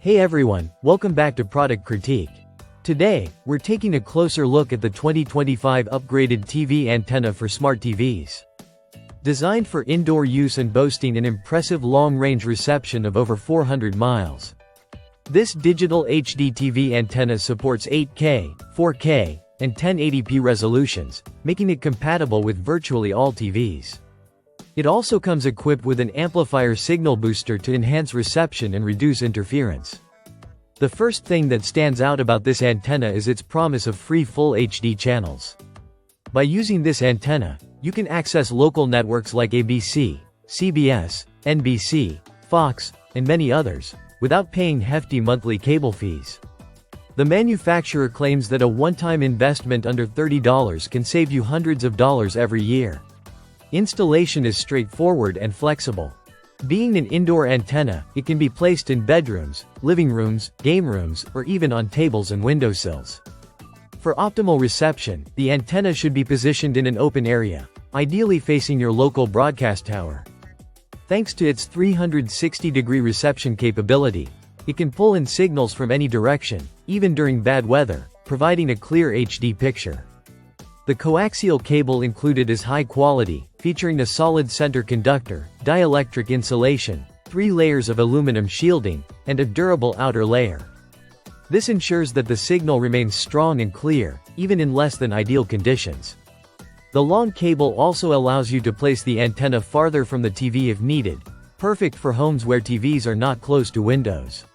Hey everyone, welcome back to Product Critique. Today, we're taking a closer look at the 2025 upgraded TV antenna for smart TVs. Designed for indoor use and boasting an impressive long-range reception of over 400 miles. This digital HD TV antenna supports 8K, 4K, and 1080p resolutions, making it compatible with virtually all TVs. It also comes equipped with an amplifier signal booster to enhance reception and reduce interference. The first thing that stands out about this antenna is its promise of free full HD channels. By using this antenna, you can access local networks like ABC, CBS, NBC, Fox, and many others, without paying hefty monthly cable fees. The manufacturer claims that a one-time investment under $30 can save you hundreds of dollars every year. Installation is straightforward and flexible. Being an indoor antenna, it can be placed in bedrooms, living rooms, game rooms, or even on tables and windowsills. For optimal reception, the antenna should be positioned in an open area, ideally facing your local broadcast tower. Thanks to its 360-degree reception capability, it can pull in signals from any direction, even during bad weather, providing a clear HD picture. The coaxial cable included is high quality, featuring a solid center conductor, dielectric insulation, 3 layers of aluminum shielding, and a durable outer layer. This ensures that the signal remains strong and clear, even in less than ideal conditions. The long cable also allows you to place the antenna farther from the TV if needed, perfect for homes where TVs are not close to windows.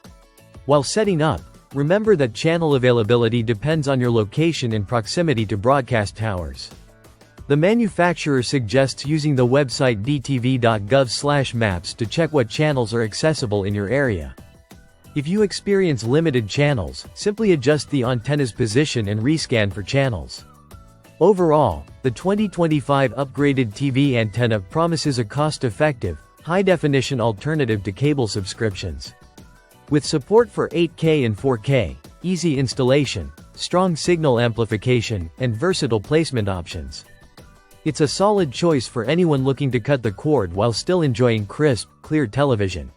While setting up, remember that channel availability depends on your location and proximity to broadcast towers. The manufacturer suggests using the website dtv.gov/maps to check what channels are accessible in your area. If you experience limited channels, simply adjust the antenna's position and rescan for channels. Overall, the 2025 upgraded TV antenna promises a cost-effective, high-definition alternative to cable subscriptions. With support for 8K and 4K, easy installation, strong signal amplification, and versatile placement options. It's a solid choice for anyone looking to cut the cord while still enjoying crisp, clear television.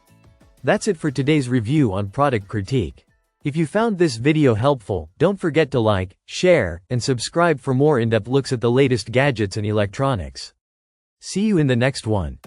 That's it for today's review on Product Critique. If you found this video helpful, don't forget to like, share, and subscribe for more in-depth looks at the latest gadgets and electronics. See you in the next one.